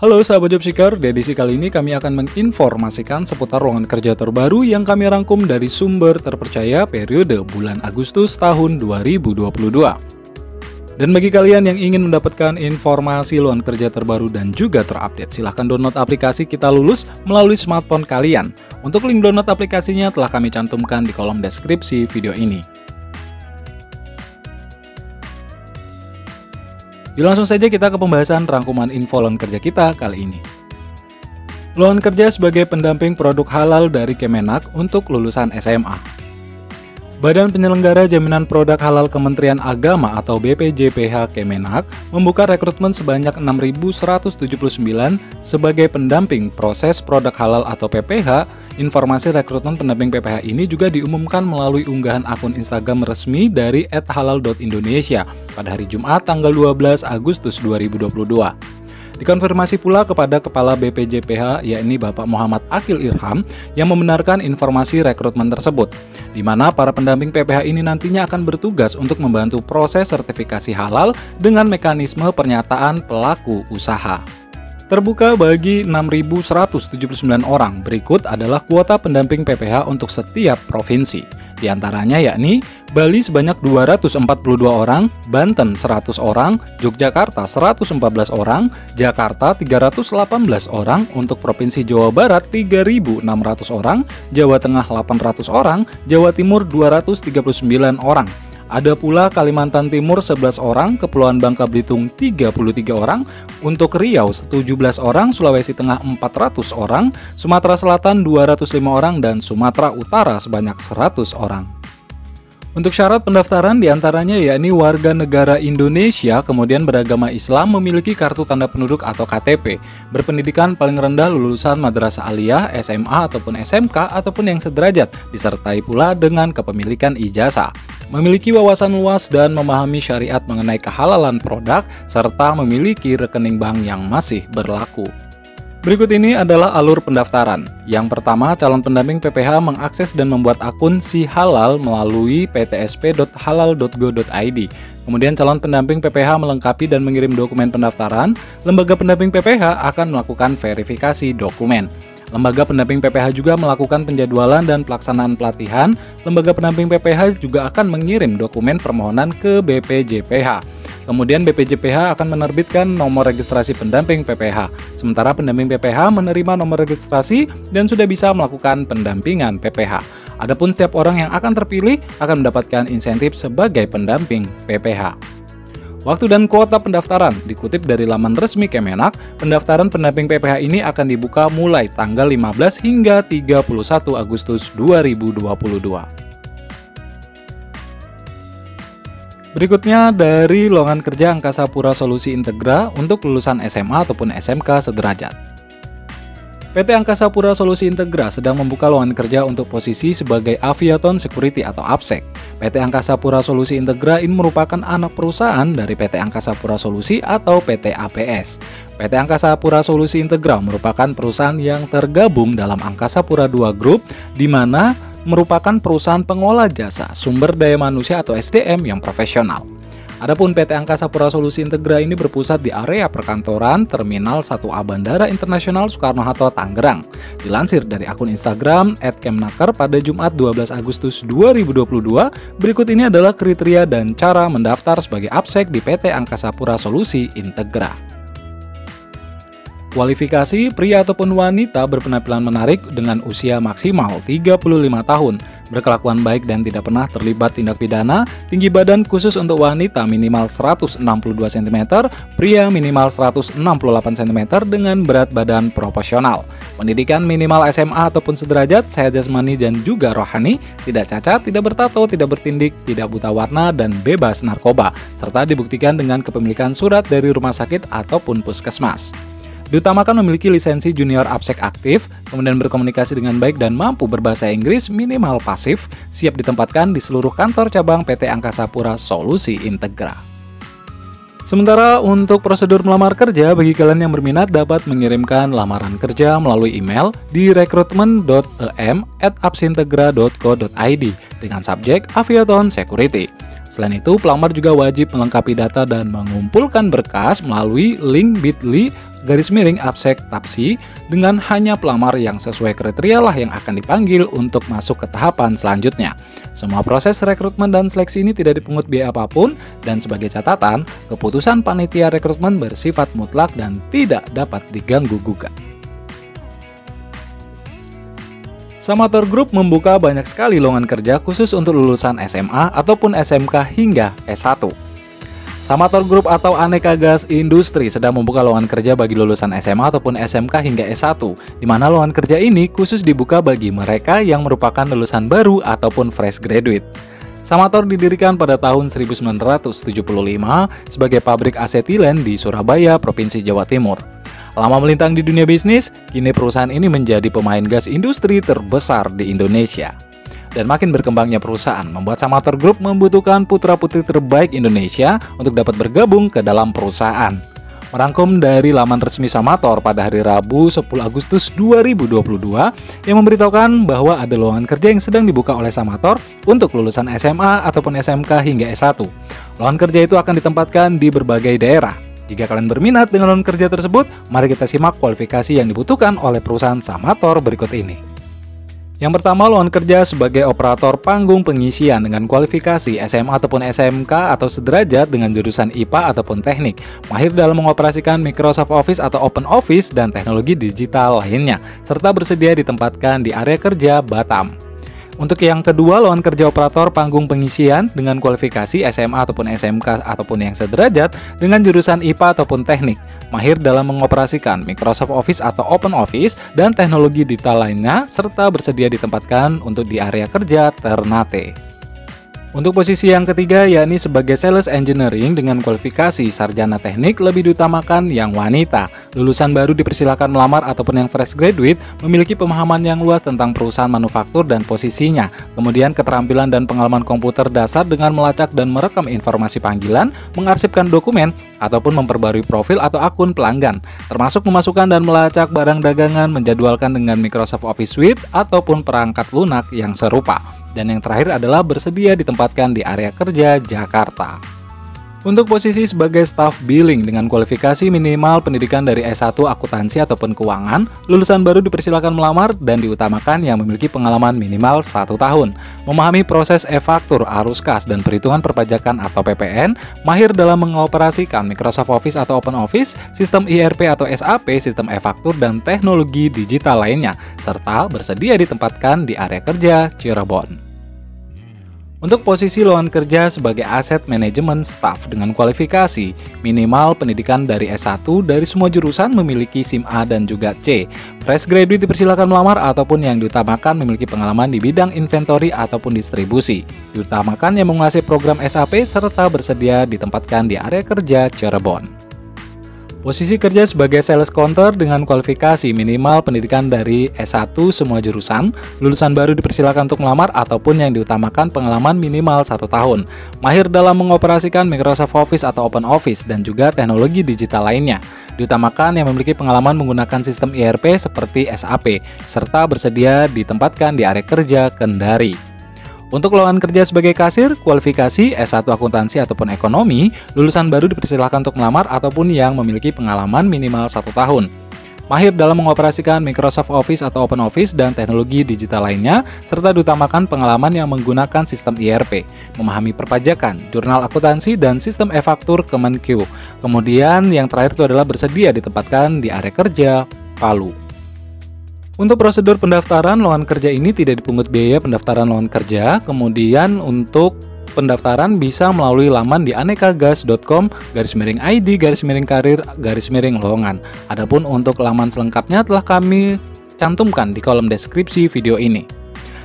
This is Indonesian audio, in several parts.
Halo sahabat Jobseeker, di edisi kali ini kami akan menginformasikan seputar lowongan kerja terbaru yang kami rangkum dari sumber terpercaya periode bulan Agustus tahun 2022. Dan bagi kalian yang ingin mendapatkan informasi lowongan kerja terbaru dan juga terupdate, silahkan download aplikasi Kita Lulus melalui smartphone kalian. Untuk link download aplikasinya telah kami cantumkan di kolom deskripsi video ini. Yuk langsung saja kita ke pembahasan rangkuman info lowongan kerja kita kali ini. Lowongan kerja sebagai pendamping produk halal dari Kemenak untuk lulusan SMA. Badan Penyelenggara Jaminan Produk Halal Kementerian Agama atau BPJPH Kemenak membuka rekrutmen sebanyak 6.179 sebagai pendamping proses produk halal atau PPH. Informasi rekrutmen pendamping PPH ini juga diumumkan melalui unggahan akun Instagram resmi dari @halal.indonesia pada hari Jumat tanggal 12 Agustus 2022. Dikonfirmasi pula kepada Kepala BPJPH yakni Bapak Muhammad Akil Irham yang membenarkan informasi rekrutmen tersebut, di mana para pendamping PPH ini nantinya akan bertugas untuk membantu proses sertifikasi halal dengan mekanisme pernyataan pelaku usaha. Terbuka bagi 6.179 orang. Berikut adalah kuota pendamping PPH untuk setiap provinsi. Di antaranya yakni Bali sebanyak 242 orang, Banten 100 orang, Yogyakarta 114 orang, Jakarta 318 orang, untuk Provinsi Jawa Barat 3.600 orang, Jawa Tengah 800 orang, Jawa Timur 239 orang. Ada pula Kalimantan Timur 11 orang, Kepulauan Bangka Belitung 33 orang, untuk Riau 17 orang, Sulawesi Tengah 400 orang, Sumatera Selatan 205 orang, dan Sumatera Utara sebanyak 100 orang. Untuk syarat pendaftaran diantaranya yakni warga negara Indonesia, kemudian beragama Islam, memiliki kartu tanda penduduk atau KTP, berpendidikan paling rendah lulusan madrasah aliyah, SMA ataupun SMK ataupun yang sederajat, disertai pula dengan kepemilikan ijazah, memiliki wawasan luas dan memahami syariat mengenai kehalalan produk, serta memiliki rekening bank yang masih berlaku. Berikut ini adalah alur pendaftaran. Yang pertama, calon pendamping PPH mengakses dan membuat akun Si Halal melalui ptsp.halal.go.id. Kemudian calon pendamping PPH melengkapi dan mengirim dokumen pendaftaran. Lembaga pendamping PPH akan melakukan verifikasi dokumen. Lembaga pendamping PPH juga melakukan penjadwalan dan pelaksanaan pelatihan. Lembaga pendamping PPH juga akan mengirim dokumen permohonan ke BPJPH. Kemudian BPJPH akan menerbitkan nomor registrasi pendamping PPH. Sementara pendamping PPH menerima nomor registrasi dan sudah bisa melakukan pendampingan PPH. Adapun setiap orang yang akan terpilih akan mendapatkan insentif sebagai pendamping PPH. Waktu dan kuota pendaftaran dikutip dari laman resmi Kemenak. Pendaftaran pendamping PPH ini akan dibuka mulai tanggal 15 hingga 31 Agustus 2022. Berikutnya dari lowongan kerja Angkasa Pura Solusi Integra untuk lulusan SMA ataupun SMK sederajat. PT Angkasa Pura Solusi Integra sedang membuka lowongan kerja untuk posisi sebagai Aviaton Security atau APSEC. PT Angkasa Pura Solusi Integra ini merupakan anak perusahaan dari PT Angkasa Pura Solusi atau PT APS. PT Angkasa Pura Solusi Integra merupakan perusahaan yang tergabung dalam Angkasa Pura II Group, di mana merupakan perusahaan pengolah jasa sumber daya manusia atau SDM yang profesional. Adapun PT Angkasa Pura Solusi Integra ini berpusat di area perkantoran Terminal 1A Bandara Internasional Soekarno-Hatta, Tangerang. Dilansir dari akun Instagram @kemnaker pada Jumat 12 Agustus 2022, berikut ini adalah kriteria dan cara mendaftar sebagai APSEC di PT Angkasa Pura Solusi Integra. Kualifikasi, pria ataupun wanita berpenampilan menarik dengan usia maksimal 35 tahun, berkelakuan baik dan tidak pernah terlibat tindak pidana, tinggi badan khusus untuk wanita minimal 162 cm, pria minimal 168 cm dengan berat badan proporsional, pendidikan minimal SMA ataupun sederajat, sehat jasmani dan juga rohani, tidak cacat, tidak bertato, tidak bertindik, tidak buta warna, dan bebas narkoba, serta dibuktikan dengan kepemilikan surat dari rumah sakit ataupun puskesmas. Diutamakan memiliki lisensi junior APSEC aktif, kemudian berkomunikasi dengan baik dan mampu berbahasa Inggris minimal pasif, siap ditempatkan di seluruh kantor cabang PT Angkasa Pura Solusi Integra. Sementara untuk prosedur melamar kerja, bagi kalian yang berminat dapat mengirimkan lamaran kerja melalui email di rekrutmen.em@apsintegra.co.id dengan subjek Aviaton Security. Selain itu, pelamar juga wajib melengkapi data dan mengumpulkan berkas melalui link bit.ly Absek-Tapsi dengan hanya pelamar yang sesuai kriteria lah yang akan dipanggil untuk masuk ke tahapan selanjutnya. Semua proses rekrutmen dan seleksi ini tidak dipungut biaya apapun, dan sebagai catatan, keputusan panitia rekrutmen bersifat mutlak dan tidak dapat diganggu-gugat. Samator Group membuka banyak sekali lowongan kerja khusus untuk lulusan SMA ataupun SMK hingga S1. Samator Group atau Aneka Gas Industri sedang membuka lowongan kerja bagi lulusan SMA ataupun SMK hingga S1, di mana lowongan kerja ini khusus dibuka bagi mereka yang merupakan lulusan baru ataupun fresh graduate. Samator didirikan pada tahun 1975 sebagai pabrik asetilen di Surabaya, Provinsi Jawa Timur. Lama melintang di dunia bisnis, kini perusahaan ini menjadi pemain gas industri terbesar di Indonesia. Dan makin berkembangnya perusahaan membuat Samator Group membutuhkan putra-putri terbaik Indonesia untuk dapat bergabung ke dalam perusahaan. Merangkum dari laman resmi Samator pada hari Rabu 10 Agustus 2022 yang memberitahukan bahwa ada lowongan kerja yang sedang dibuka oleh Samator untuk lulusan SMA ataupun SMK hingga S1. Lowongan kerja itu akan ditempatkan di berbagai daerah. Jika kalian berminat dengan lowongan kerja tersebut, mari kita simak kualifikasi yang dibutuhkan oleh perusahaan Samator berikut ini. Yang pertama, lowongan kerja sebagai operator panggung pengisian dengan kualifikasi SMA ataupun SMK atau sederajat dengan jurusan IPA ataupun teknik, mahir dalam mengoperasikan Microsoft Office atau Open Office dan teknologi digital lainnya, serta bersedia ditempatkan di area kerja Batam. Untuk yang kedua, lowongan kerja operator panggung pengisian dengan kualifikasi SMA ataupun SMK ataupun yang sederajat dengan jurusan IPA ataupun teknik, mahir dalam mengoperasikan Microsoft Office atau Open Office dan teknologi digital lainnya, serta bersedia ditempatkan untuk di area kerja Ternate. Untuk posisi yang ketiga, yakni sebagai Sales Engineering dengan kualifikasi sarjana teknik, lebih diutamakan yang wanita. Lulusan baru dipersilakan melamar ataupun yang fresh graduate memiliki pemahaman yang luas tentang perusahaan manufaktur dan posisinya. Kemudian keterampilan dan pengalaman komputer dasar dengan melacak dan merekam informasi panggilan, mengarsipkan dokumen, ataupun memperbarui profil atau akun pelanggan, termasuk memasukkan dan melacak barang dagangan, menjadwalkan dengan Microsoft Office Suite ataupun perangkat lunak yang serupa. Dan yang terakhir adalah bersedia ditempatkan di area kerja Jakarta. Untuk posisi sebagai staff billing dengan kualifikasi minimal pendidikan dari S1 akuntansi ataupun keuangan, lulusan baru dipersilakan melamar dan diutamakan yang memiliki pengalaman minimal 1 tahun, memahami proses e-faktur, arus kas, dan perhitungan perpajakan atau PPN, mahir dalam mengoperasikan Microsoft Office atau Open Office, sistem ERP atau SAP, sistem e-faktur, dan teknologi digital lainnya, serta bersedia ditempatkan di area kerja Cirebon. Untuk posisi lowongan kerja sebagai Asset Management Staff dengan kualifikasi minimal pendidikan dari S1 dari semua jurusan memiliki SIM A dan juga C. Fresh graduate dipersilakan melamar ataupun yang diutamakan memiliki pengalaman di bidang inventory ataupun distribusi. Diutamakan yang menguasai program SAP serta bersedia ditempatkan di area kerja Cirebon. Posisi kerja sebagai sales counter dengan kualifikasi minimal pendidikan dari S1 semua jurusan, lulusan baru dipersilakan untuk melamar ataupun yang diutamakan pengalaman minimal 1 tahun, mahir dalam mengoperasikan Microsoft Office atau Open Office dan juga teknologi digital lainnya. Diutamakan yang memiliki pengalaman menggunakan sistem ERP seperti SAP, serta bersedia ditempatkan di area kerja Kendari. Untuk lowongan kerja sebagai kasir, kualifikasi S1 akuntansi ataupun ekonomi, lulusan baru dipersilakan untuk melamar ataupun yang memiliki pengalaman minimal 1 tahun. Mahir dalam mengoperasikan Microsoft Office atau Open Office dan teknologi digital lainnya, serta diutamakan pengalaman yang menggunakan sistem ERP, memahami perpajakan, jurnal akuntansi, dan sistem e-faktur Kemenq. Kemudian yang terakhir itu adalah bersedia ditempatkan di area kerja Palu. Untuk prosedur pendaftaran lowongan kerja ini tidak dipungut biaya pendaftaran lowongan kerja. Kemudian untuk pendaftaran bisa melalui laman di anekagas.com/id/karir/lowongan. Adapun untuk laman selengkapnya telah kami cantumkan di kolom deskripsi video ini.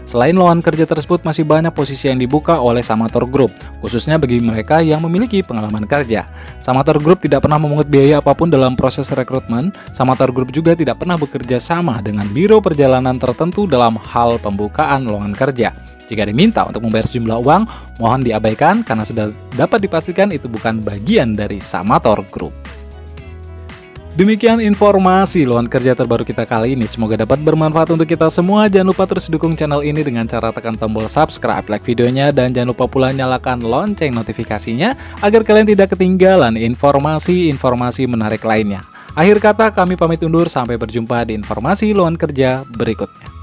Selain lowongan kerja tersebut, masih banyak posisi yang dibuka oleh Samator Group, khususnya bagi mereka yang memiliki pengalaman kerja. Samator Group tidak pernah memungut biaya apapun dalam proses rekrutmen. Samator Group juga tidak pernah bekerja sama dengan biro perjalanan tertentu dalam hal pembukaan lowongan kerja. Jika diminta untuk membayar sejumlah uang, mohon diabaikan karena sudah dapat dipastikan itu bukan bagian dari Samator Group. Demikian informasi lowongan kerja terbaru kita kali ini. Semoga dapat bermanfaat untuk kita semua. Jangan lupa terus dukung channel ini dengan cara tekan tombol subscribe, like videonya, dan jangan lupa pula nyalakan lonceng notifikasinya agar kalian tidak ketinggalan informasi-informasi menarik lainnya. Akhir kata kami pamit undur, sampai berjumpa di informasi lowongan kerja berikutnya.